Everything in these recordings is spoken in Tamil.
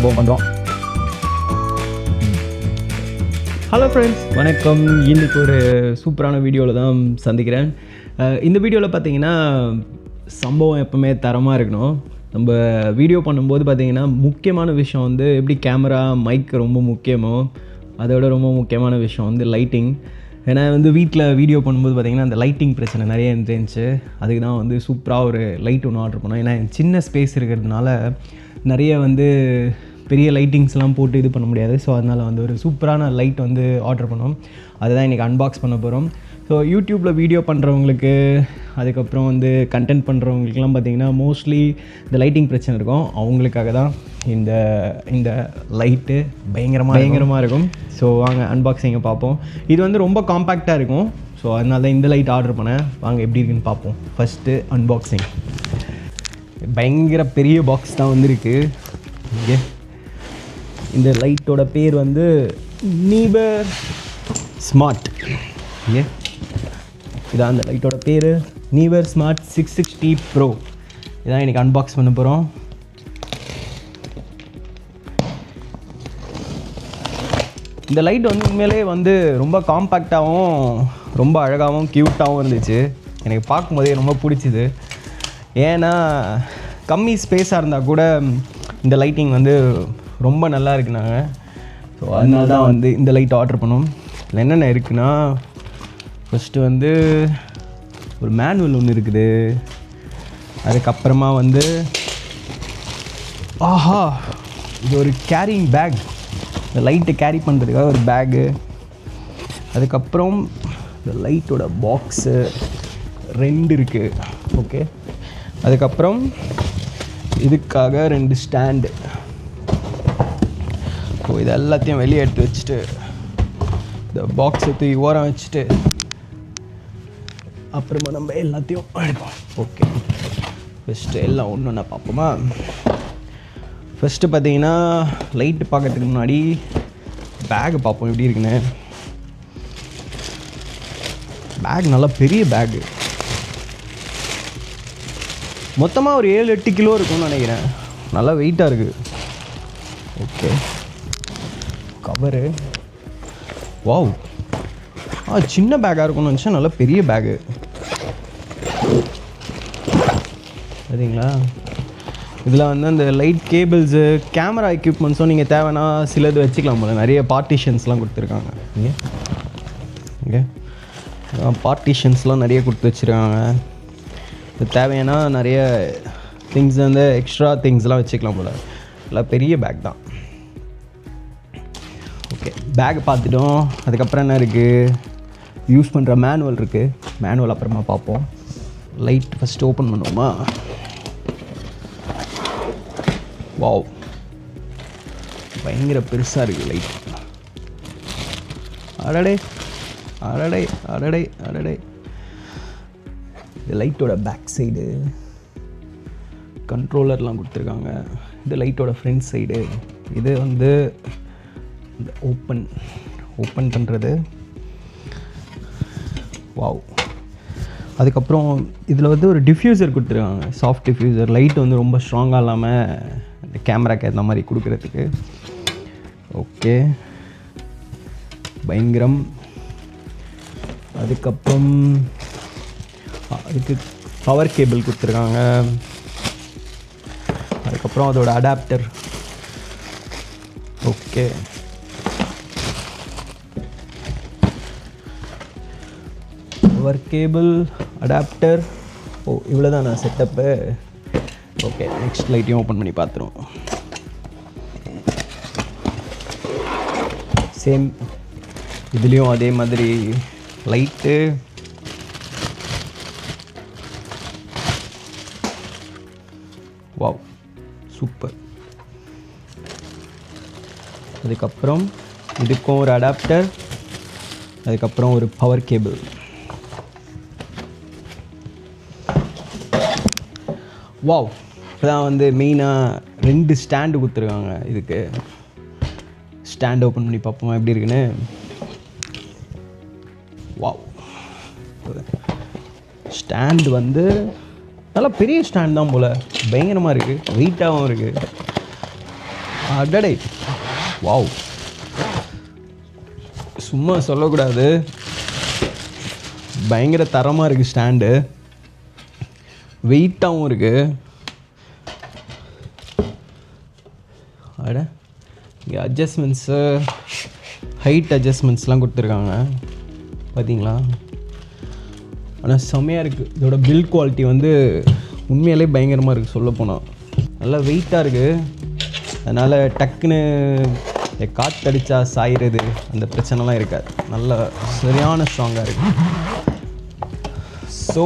சம்பவம் பண்ணுறோம். ஹலோ ஃப்ரெண்ட்ஸ், வணக்கம். இன்றைக்கி ஒரு சூப்பரான வீடியோவில் தான் சந்திக்கிறேன். இந்த வீடியோவில் பார்த்தீங்கன்னா சம்பவம் எப்போவுமே தரமாக இருக்கணும். நம்ம வீடியோ பண்ணும்போது பார்த்திங்கன்னா முக்கியமான விஷயம் வந்து எப்படி கேமரா மைக் ரொம்ப முக்கியமோ அதோட ரொம்ப முக்கியமான விஷயம் வந்து லைட்டிங். ஏன்னா வந்து வீட்டில் வீடியோ பண்ணும்போது பார்த்திங்கன்னா அந்த லைட்டிங் பிரச்சனை நிறைய இருந்துச்சு. அதுக்கு தான் வந்து சூப்பராக ஒரு லைட் ஒன்று ஆர்டர் பண்ணோம். ஏன்னா சின்ன ஸ்பேஸ் இருக்கிறதுனால நிறைய வந்து பெரிய லைட்டிங்ஸ்லாம் போட்டு இது பண்ண முடியாது. ஸோ அதனால் வந்து ஒரு சூப்பரான லைட் வந்து ஆர்டர் பண்ணோம். அதுதான் இன்றைக்கி அன்பாக்ஸ் பண்ண போகிறோம். ஸோ யூடியூப்பில் வீடியோ பண்ணுறவங்களுக்கு, அதுக்கப்புறம் வந்து கண்டென்ட் பண்ணுறவங்களுக்குலாம் பார்த்திங்கன்னா மோஸ்ட்லி இந்த லைட்டிங் பிரச்சனை இருக்கும். அவங்களுக்காக தான் இந்த லைட்டு பயங்கரமாக இருக்கும். ஸோ வாங்க அன்பாக்சிங்கை பார்ப்போம். இது வந்து ரொம்ப காம்பேக்டாக இருக்கும். ஸோ அதனால தான் இந்த லைட் ஆர்டர் பண்ணேன். வாங்க எப்படி இருக்குன்னு பார்ப்போம். First unboxing. பயங்கர பெரிய பாக்ஸ் தான் வந்துருக்கு. இங்கே இந்த லைட்டோட பேர் வந்து நீவர் ஸ்மார்ட். ஓகே, இதான் அந்த லைட்டோட பேர், நீவர் ஸ்மார்ட் 660 ப்ரோ. இதான் இன்றைக்கி அன்பாக்ஸ் பண்ண போகிறோம். இந்த லைட் வந்து உண்மையிலே வந்து ரொம்ப காம்பேக்டாகவும் ரொம்ப அழகாகவும் க்யூட்டாகவும் இருந்துச்சு. எனக்கு பார்க்கும்போதே ரொம்ப பிடிச்சிது. ஏன்னா கம்மி ஸ்பேஸாக இருந்தால் கூட இந்த லைட்டிங் வந்து ரொம்ப நல்லா இருக்குனாங்க. ஸோ அதனால தான் வந்து இந்த லைட் ஆர்டர் பண்ணோம். இதில் என்னென்ன இருக்குன்னா, ஃபஸ்ட்டு வந்து ஒரு மேனுவல் ஒன்று இருக்குது. அதுக்கப்புறமா வந்து இது ஒரு கேரிங் பேக், இந்த லைட்டை கேரி பண்ணுறதுக்காக ஒரு பேகு. அதுக்கப்புறம் இந்த லைட்டோட பாக்ஸு 2 இருக்குது. ஓகே, அதுக்கப்புறம் இதுக்காக 2 ஸ்டாண்டு. ஸோ இது எல்லாத்தையும் வெளியே எடுத்து வச்சுட்டு இந்த பாக்ஸை தூக்கி ஓரம் வச்சுட்டு அப்புறமா நம்ம எல்லாத்தையும் எடுப்போம். ஓகே, ஃபஸ்ட்டு எல்லாம் ஒன்று ஒன்றா பார்ப்போமா. ஃபஸ்ட்டு பார்த்தீங்கன்னா லைட்டு பார்க்கறதுக்கு முன்னாடி பேகு பார்ப்போம் எப்படி இருக்குன்னு. பேக் நல்லா பெரிய பேகு, மொத்தமாக ஒரு 7-8 கிலோ இருக்கும்னு நினைக்கிறேன். நல்லா வெயிட்டாக இருக்குது. Okay, cover. வாவ், சின்ன பேக்காக இருக்கும்னு நினச்சா நல்லா பெரிய பேகு. சரிங்களா, இதில் வந்து அந்த லைட் கேபிள்ஸு, கேமரா எக்யூப்மெண்ட்ஸும் நீங்கள் தேவைன்னா சிலது வச்சுக்கலாம் போல. நிறைய பார்ட்டிஷன்ஸ்லாம் கொடுத்துருக்காங்க. இங்கே பார்ட்டிஷன்ஸ்லாம் நிறைய கொடுத்து வச்சுருக்காங்க. தேவையான நிறைய திங்ஸ் வந்து எக்ஸ்ட்ரா திங்ஸ்லாம் வச்சுக்கலாம் போல். எல்லாம் பெரிய பேக் தான். ஓகே, பேக் பார்த்துட்டோம். அதுக்கப்புறம் என்ன இருக்குது, யூஸ் பண்ணுற மேனுவல் இருக்குது. மேனுவல் அப்புறமா பார்ப்போம். லைட் ஃபஸ்ட்டு ஓப்பன் பண்ணுவோமா. வாவ், பயங்கர பெருசாக இருக்குது லைட். அடடே அடடே அடடே அடடே. இது லைட்டோட பேக் சைடு, கண்ட்ரோலர்லாம் கொடுத்துருக்காங்க. இது லைட்டோட ஃப்ரண்ட் சைடு. இது வந்து இந்த ஓப்பன் பண்ணுறது. வாவ், அதுக்கப்புறம் இதில் வந்து ஒரு டிஃப்யூசர் கொடுத்துருக்காங்க, சாஃப்ட் டிஃப்யூசர். லைட் வந்து ரொம்ப ஸ்ட்ராங்காக இல்லாமல் இந்த கேமராக்கு ஏற்ற மாதிரி கொடுக்குறதுக்கு. ஓகே, பயங்கரம். அதுக்கப்புறம் அதுக்கு பவர் கேபிள் கொடுத்துருக்காங்க. அதுக்கப்புறம் அதோட adapter. Okay, power cable, adapter. இவ்வளோ தான் நான் செட்டப்பு. ஓகே, நெக்ஸ்ட் லைட்டையும் ஓப்பன் பண்ணி பார்த்துருவோம். சேம் இதுலேயும் அதே மாதிரி லைட்டு. Wow, super. அதுக்கப்புறம் இதுக்கும் ஒரு அடாப்டர், அதுக்கப்புறம் ஒரு பவர் கேபிள். வாவ், இப்போதான் வந்து மெயினாக 2 ஸ்டாண்டு கொடுத்துருக்காங்க. இதுக்கு ஸ்டாண்ட் ஓப்பன் பண்ணி பார்ப்போமா எப்படி இருக்குன்னு. வாவ், ஸ்டாண்டு வந்து நல்லா பெரிய ஸ்டாண்ட் தான் போல். பயங்கரமாக இருக்குது, வெயிட்டாகவும் இருக்குது. அடடே, வாவ், சும்மா சொல்லக்கூடாது, பயங்கர தரமாக இருக்குது. ஸ்டாண்டு வெயிட்டாகவும் இருக்குது. அட, இங்கே அட்ஜஸ்ட்மெண்ட்ஸு, ஹைட் அட்ஜஸ்ட்மெண்ட்ஸ்லாம் கொடுத்துருக்காங்க பார்த்தீங்களா. ஆனால் செம்மையாக இருக்குது. இதோட பில்ட் குவாலிட்டி வந்து உண்மையிலே பயங்கரமாக இருக்குது. சொல்லப்போனால் நல்லா வெயிட்டாக இருக்குது. அதனால் டக்குன்னு காற்றடிச்சா சாயிறது அந்த பிரச்சனைலாம் இருக்காது. நல்லா சரியான ஸ்ட்ராங்காக இருக்குது. ஸோ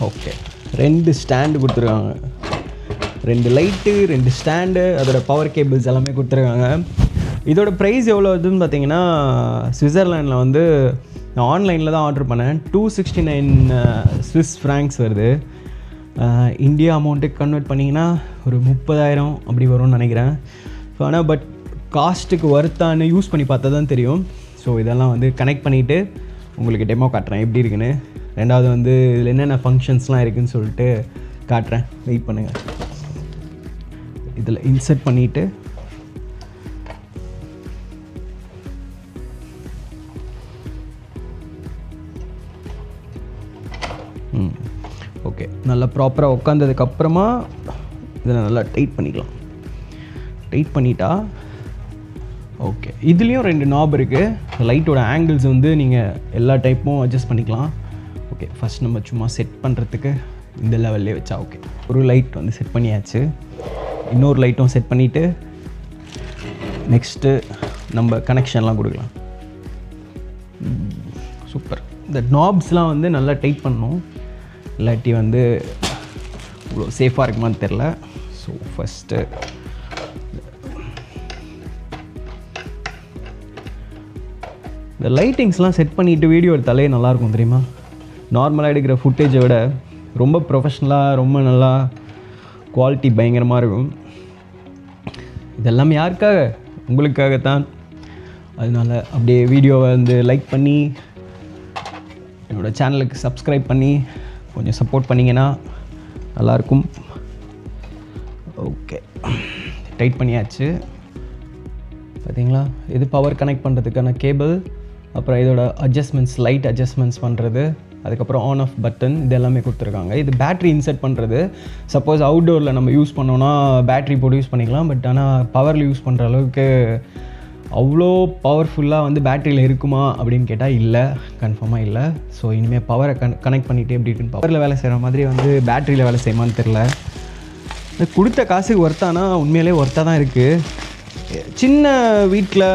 ஓகே, 2 ஸ்டாண்டு கொடுத்துருக்காங்க, 2 லைட்டு, 2 ஸ்டாண்டு, அதோட பவர் கேபிள்ஸ் எல்லாமே கொடுத்துருக்காங்க. இதோட ப்ரைஸ் எவ்வளோ வருதுன்னு பார்த்தீங்கன்னா, சுவிட்சர்லாண்டில் வந்து நான் ஆன்லைனில் தான் ஆர்டர் பண்ணேன். 269 ஸ்விஸ் ஃப்ராங்க்ஸ் வருது. இந்தியா அமௌண்ட்டுக்கு கன்வெர்ட் பண்ணிங்கன்னா ஒரு 30,000 அப்படி வரும்னு நினைக்கிறேன். ஸோ ஆனால் பட் காஸ்ட்டுக்கு ஒர்த்தான்னு யூஸ் பண்ணி பார்த்தா தான் தெரியும். ஸோ இதெல்லாம் வந்து கனெக்ட் பண்ணிவிட்டு உங்களுக்கு டெமோ காட்டுறேன் எப்படி இருக்குன்னு. ரெண்டாவது வந்து இதில் என்னென்ன ஃபங்க்ஷன்ஸ்லாம் இருக்குதுன்னு சொல்லிட்டு காட்டுறேன். வெயிட் பண்ணுங்கள். இதில் இன்சர்ட் பண்ணிவிட்டு ஓகே, நல்லா ப்ராப்பராக உட்காந்ததுக்கப்புறமா இதில் நல்லா டைட் பண்ணிக்கலாம். டைட் பண்ணிட்டா ஓகே. இதுலேயும் 2 நாப் இருக்குது. லைட்டோட ஆங்கிள்ஸ் வந்து நீங்கள் எல்லா டைப்பும் அட்ஜஸ்ட் பண்ணிக்கலாம். ஓகே, ஃபஸ்ட் நம்ம சும்மா செட் பண்ணுறதுக்கு இந்த லெவல்லே வச்சா ஓகே. ஒரு லைட் வந்து செட் பண்ணியாச்சு. இன்னொரு லைட்டும் செட் பண்ணிவிட்டு நெக்ஸ்ட்டு நம்ம கனெக்ஷன்லாம் கொடுக்கலாம். சூப்பர். இந்த நாப்ஸ்லாம் வந்து நல்லா டைட் பண்ணணும், இல்லாட்டி வந்து இவ்வளோ சேஃபாக இருக்குமான்னு தெரில. ஸோ ஃபஸ்ட்டு இந்த லைட்டிங்ஸ்லாம் செட் பண்ணிவிட்டு வீடியோ எடுத்தாலே நல்லாயிருக்கும் தெரியுமா. நார்மலாக எடுக்கிற ஃபுட்டேஜை விட ரொம்ப ப்ரொஃபஷ்னலாக, ரொம்ப நல்லா குவாலிட்டி பயங்கரமாக இருக்கும். இதெல்லாம் யாருக்காக? உங்களுக்காகத்தான். அதனால் அப்படியே வீடியோவை வந்து லைக் பண்ணி என்னோடய சேனலுக்கு சப்ஸ்கிரைப் பண்ணி கொஞ்சம் சப்போர்ட் பண்ணிங்கன்னா நல்லாயிருக்கும். ஓகே, டைட் பண்ணியாச்சு பார்த்தீங்களா. இது பவர் கனெக்ட் பண்ணுறதுக்கான கேபிள், அப்புறம் இதோட அட்ஜஸ்ட்மெண்ட்ஸ், லைட் அட்ஜஸ்ட்மெண்ட்ஸ் பண்ணுறது, அதுக்கப்புறம் ஆன் ஆஃப் பட்டன், இது எல்லாமே கொடுத்துருக்காங்க. இது பேட்ரி இன்செர்ட் பண்ணுறது. சப்போஸ் அவுட்டோரில் நம்ம யூஸ் பண்ணோன்னா பேட்ரி போட்டு யூஸ் பண்ணிக்கலாம். பட் ஆனால் பவரில் யூஸ் பண்ணுற அளவுக்கு அவ்வளோ பவர்ஃபுல்லாக வந்து பேட்டரியில் இருக்குமா அப்படின்னு கேட்டால் இல்லை, கன்ஃபார்மாக இல்லை. ஸோ இனிமேல் பவரை கனெக்ட் பண்ணிவிட்டு எப்படி இருக்குன்னு, பவரில் வேலை செய்கிற மாதிரி வந்து பேட்டரியில் வேலை செய்யுமான்னு தெரில. கொடுத்த காசுக்கு ஒர்த்தானா உண்மையிலே ஒர்த்தாக தான் இருக்குது. சின்ன வீட்டில்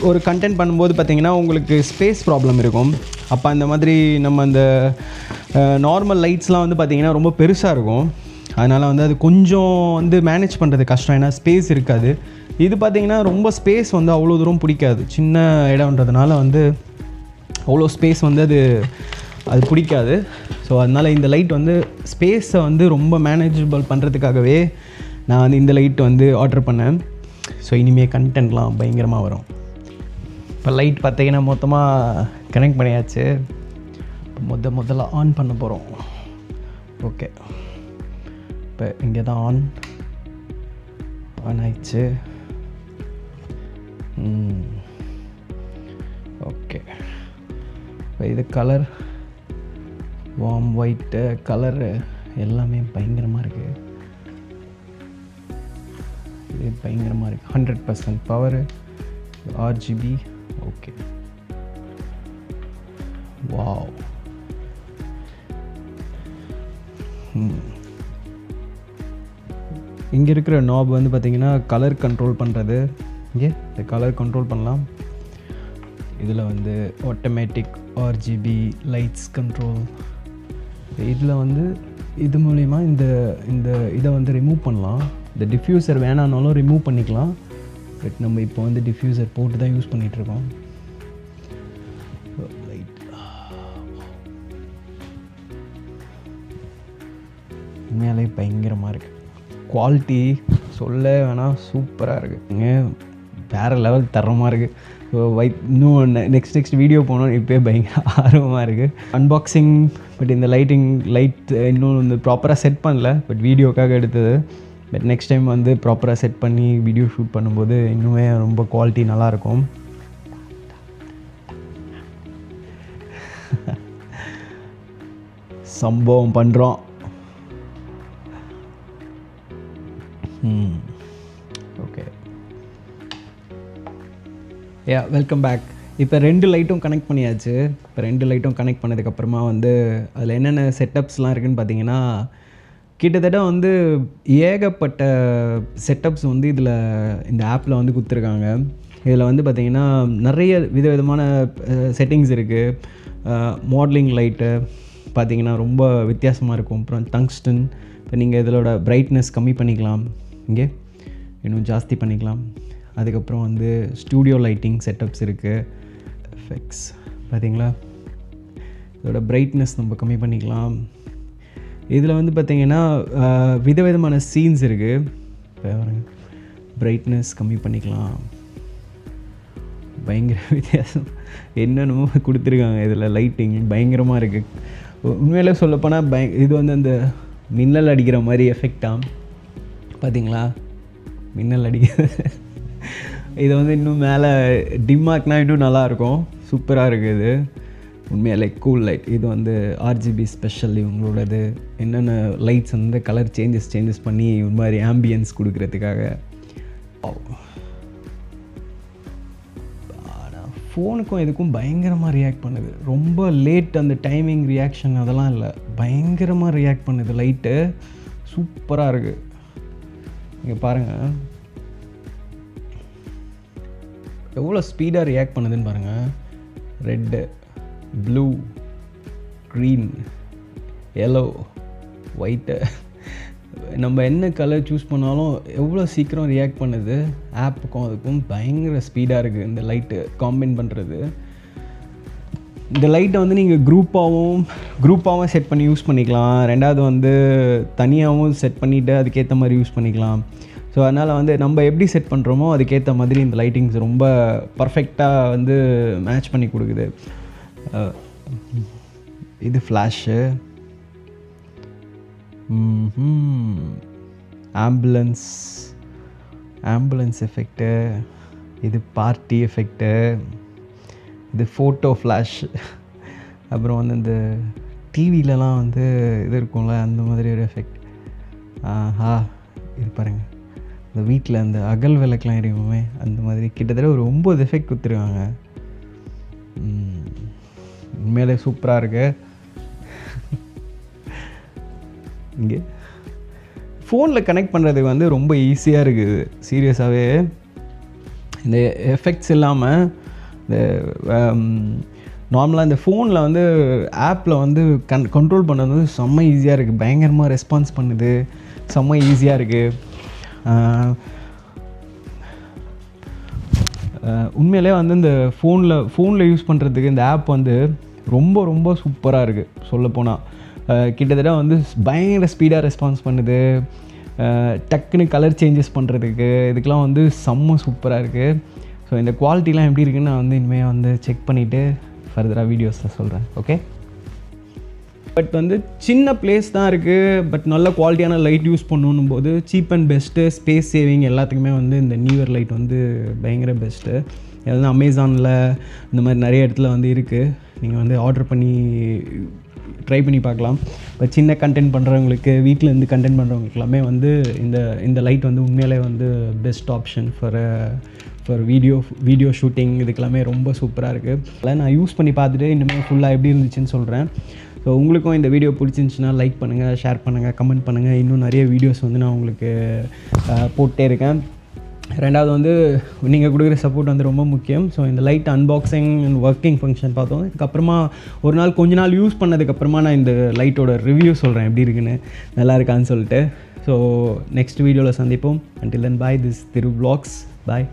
ஒரு கண்டென்ட் பண்ணும்போது பார்த்திங்கன்னா உங்களுக்கு ஸ்பேஸ் ப்ராப்ளம் இருக்கும். அப்போ அந்த மாதிரி நம்ம அந்த நார்மல் லைட்ஸ்லாம் வந்து பார்த்திங்கன்னா ரொம்ப பெருசாக இருக்கும். அதனால் வந்து அது கொஞ்சம் வந்து மேனேஜ் பண்ணுறது கஷ்டம், ஏன்னா ஸ்பேஸ் இருக்காது. இது பார்த்திங்கன்னா ரொம்ப ஸ்பேஸ் வந்து அவ்வளோ தூரம் பிடிக்காது. சின்ன இடம்ன்றதுனால வந்து அவ்வளோ ஸ்பேஸ் வந்து அது பிடிக்காது. ஸோ அதனால் இந்த லைட் வந்து ஸ்பேஸை வந்து ரொம்ப மேனேஜபிள் பண்ணுறதுக்காகவே நான் வந்து இந்த லைட் வந்து ஆர்டர் பண்ணேன். ஸோ இனிமேல் கண்டென்ட்லாம் பயங்கரமாக வரும். இப்போ லைட் பார்த்தீங்கன்னா மொத்தமாக கனெக்ட் பண்ணியாச்சு. இப்போ முதல்ல ஆன் பண்ண போகிறோம். ஓகே, இப்போ இங்கே தான் ஆன் ஆயிடுச்சு. ஓகே, இப்போ இது கலர் வார்ம் ஒயிட்டு கலரு எல்லாமே பயங்கரமாக இருக்குது. இது பயங்கரமாக இருக்குது. 100% பவரு, RGB. Okay, wow. இங்கே இருக்கிற நாப் வந்து பார்த்திங்கன்னா கலர் கண்ட்ரோல் பண்ணுறது. இங்கே இந்த கலர் கண்ட்ரோல் பண்ணலாம். இதில் வந்து ஆட்டோமேட்டிக் RGB லைட்ஸ் கண்ட்ரோல். இதில் வந்து இது மூலிமா இந்த இதை வந்து ரிமூவ் பண்ணலாம். இந்த டிஃப்யூசர் வேணான்னாலும் ரிமூவ் பண்ணிக்கலாம். பட் நம்ம இப்போ வந்து டிஃப்யூசர் போட்டு தான் யூஸ் பண்ணிகிட்ருக்கோம். லைட் உண்மையாலே பயங்கரமாக இருக்குது. குவாலிட்டி சொல்ல வேணால் சூப்பராக இருக்குங்க. வேறு லெவல் தரமாக இருக்குது. ஸோ இன்னும் நெக்ஸ்ட் வீடியோ போனோம் இப்போயே பயங்கர ஆர்வமாக இருக்குது. அன்பாக்சிங் பட் இந்த லைட் இன்னும் வந்து ப்ராப்பராக செட் பண்ணல, பட் வீடியோக்காக எடுத்தது. பட் நெக்ஸ்ட் டைம் வந்து ப்ராப்பராக செட் பண்ணி வீடியோ ஷூட் பண்ணும்போது இன்னுமே ரொம்ப குவாலிட்டி நல்லாயிருக்கும். சம்பவம் பண்ணுறோம். Okay, welcome back. இப்போ 2 லைட்டும் கனெக்ட் பண்ணியாச்சு. இப்போ 2 லைட்டும் கனெக்ட் பண்ணதுக்கப்புறமா வந்து அதில் என்னென்ன செட்டப்ஸ்லாம் இருக்குதுன்னு பார்த்தீங்கன்னா, கிட்டத்தட்ட வந்து ஏகப்பட்ட செட்டப்ஸ் வந்து இதில் இந்த ஆப்பில் வந்து கொடுத்துருக்காங்க. இதில் வந்து பார்த்திங்கன்னா நிறைய விதவிதமான செட்டிங்ஸ் இருக்குது. மாடலிங் லைட்டு பார்த்திங்கன்னா ரொம்ப வித்தியாசமாக இருக்கும். அப்புறம் டங்ஸ்டன், இப்போ நீங்கள் இதோட பிரைட்னஸ் கம்மி பண்ணிக்கலாம், இங்கே இன்னும் ஜாஸ்தி பண்ணிக்கலாம். அதுக்கப்புறம் வந்து ஸ்டூடியோ லைட்டிங் செட்டப்ஸ் இருக்குது. எஃபெக்ட்ஸ் பார்த்திங்களா, இதோட பிரைட்னஸ் நம்ம கம்மி பண்ணிக்கலாம். இதில் வந்து பார்த்திங்கன்னா விதவிதமான சீன்ஸ் இருக்குது. இப்போ பிரைட்னஸ் கம்மி பண்ணிக்கலாம். பயங்கர வித்தியாசம், என்னென்னமோ கொடுத்துருக்காங்க இதில். லைட்டிங் பயங்கரமாக இருக்குது. உண்மையிலே சொல்லப்போனால் இது வந்து அந்த மின்னல் அடிக்கிற மாதிரி எஃபெக்டாக பார்த்திங்களா, மின்னல் அடிக்கிறது. இதை வந்து இன்னும் மேலே டிம்மாக்னா இன்னும் நல்லாயிருக்கும். சூப்பராக இருக்குது உண்மையாக. Like cool light. இது வந்து RGB ஸ்பெஷல் இவங்களோடது. என்னென்ன லைட்ஸ் வந்து கலர் சேஞ்சஸ் பண்ணி ஒரு மாதிரி ஆம்பியன்ஸ் கொடுக்கறதுக்காக. ஆனால் ஃபோனுக்கும் இதுக்கும் பயங்கரமாக ரியாக்ட் பண்ணுது. ரொம்ப லேட் அந்த டைமிங் ரியாக்ஷன் அதெல்லாம் இல்லை, பயங்கரமாக ரியாக்ட் பண்ணுது. லைட்டு சூப்பராக இருக்குது. நீங்கள் பாருங்கள் எவ்வளோ ஸ்பீடாக ரியாக்ட் பண்ணுதுன்னு பாருங்கள். Red, blue, green, yellow, white, நம்ம என்ன கலர் சூஸ் பண்ணாலும் எவ்வளோ சீக்கிரம் ரியாக்ட் பண்ணுது. ஆப்புக்கும் அதுக்கும் பயங்கர ஸ்பீடாக இருக்குது இந்த லைட்டு காம்பைன் பண்ணுறது. இந்த லைட்டை வந்து நீங்கள் குரூப்பாகவும் செட் பண்ணி யூஸ் பண்ணிக்கலாம். ரெண்டாவது வந்து தனியாகவும் செட் பண்ணிவிட்டு அதுக்கேற்ற மாதிரி யூஸ் பண்ணிக்கலாம். ஸோ அதனால் வந்து நம்ம எப்படி செட் பண்ணுறோமோ அதுக்கேற்ற மாதிரி இந்த லைட்டிங்ஸ் ரொம்ப பர்ஃபெக்டாக வந்து மேட்ச் பண்ணி கொடுக்குது. இது ஃப்ளாஷு, ஆம்புலன்ஸ் எஃபெக்ட்டு, இது பார்ட்டி எஃபெக்ட்டு, இது ஃபோட்டோ ஃப்ளாஷ். அப்புறம் வந்து இந்த டிவிலலாம் வந்து இது இருக்கும்ல அந்த மாதிரி ஒரு எஃபெக்ட். இது பாருங்கள், இந்த வீட்டில் அந்த அகல் விளக்கெலாம் எரியுமே அந்த மாதிரி கிட்டத்தட்ட ஒரு 9 எஃபெக்ட் கொடுத்துருக்காங்க. உண்மையிலே சூப்பராக இருக்கு. இங்கே ஃபோனில் கனெக்ட் பண்ணுறதுக்கு வந்து ரொம்ப ஈஸியாக இருக்குது சீரியஸாகவே. இந்த எஃபெக்ட்ஸ் இல்லாமல் இந்த நார்மலாக இந்த ஃபோனில் வந்து ஆப்பில் வந்து கண்ட்ரோல் பண்ணுறது வந்து செம்ம ஈஸியாக இருக்குது. பயங்கரமாக ரெஸ்பான்ஸ் பண்ணுது, செம்ம ஈஸியாக இருக்குது. உண்மையிலே வந்து இந்த ஃபோனில் யூஸ் பண்ணுறதுக்கு இந்த ஆப் வந்து ரொம்ப ரொம்ப சூப்பராக இருக்குது. சொல்லப்போனால் கிட்டத்தட்ட வந்து பயங்கர ஸ்பீடாக ரெஸ்பான்ஸ் பண்ணுது. டக்குன்னு கலர் சேஞ்சஸ் பண்ணுறதுக்கு இதுக்கெலாம் வந்து செம்ம சூப்பராக இருக்குது. ஸோ இந்த குவாலிட்டிலாம் எப்படி இருக்குன்னு நான் வந்து இனிமேல் வந்து செக் பண்ணிவிட்டு ஃபர்தராக வீடியோஸில் சொல்கிறேன். ஓகே, பட் வந்து சின்ன பிளேஸ் தான் இருக்குது, பட் நல்ல குவாலிட்டியான லைட் யூஸ் பண்ணணும் போது cheap and best, space saving எல்லாத்துக்குமே வந்து இந்த நியூயர் லைட் வந்து பயங்கர பெஸ்ட்டு. இதெல்லாம் அமேசானில் இந்த மாதிரி நிறைய இடத்துல வந்து இருக்குது. நீங்கள் வந்து ஆர்டர் பண்ணி ட்ரை பண்ணி பார்க்கலாம். இப்போ சின்ன கண்டென்ட் பண்ணுறவங்களுக்கு, வீட்டில் இருந்து கண்டென்ட் பண்ணுறவங்களுக்கு எல்லாமே வந்து இந்த லைட் வந்து உண்மையிலே வந்து best option for video shooting. இதுக்கெல்லாமே ரொம்ப சூப்பராக இருக்குது. அதெல்லாம் நான் யூஸ் பண்ணி பார்த்துட்டு இனிமேல் ஃபுல்லாக எப்படி இருந்துச்சுன்னு சொல்கிறேன். ஸோ உங்களுக்கும் இந்த வீடியோ பிடிச்சிருந்துச்சுன்னா லைக் பண்ணுங்கள், ஷேர் பண்ணுங்கள், கமெண்ட் பண்ணுங்கள். இன்னும் நிறைய வீடியோஸ் வந்து நான் உங்களுக்கு போட்டே இருக்கேன். ரெண்டாவது வந்து நீங்கள் கொடுக்குற சப்போர்ட் வந்து ரொம்ப முக்கியம். ஸோ இந்த light unboxing and working function பார்த்தோம். இதுக்கப்புறமா கொஞ்ச நாள் யூஸ் பண்ணதுக்கப்புறமா நான் இந்த லைட்டோட ரிவ்யூ சொல்கிறேன் எப்படி இருக்குன்னு, நல்லா இருக்கான்னு சொல்லிட்டு. ஸோ நெக்ஸ்ட் வீடியோவில் சந்திப்போம். Until then, bye. This is Thiru Vlogs. Bye.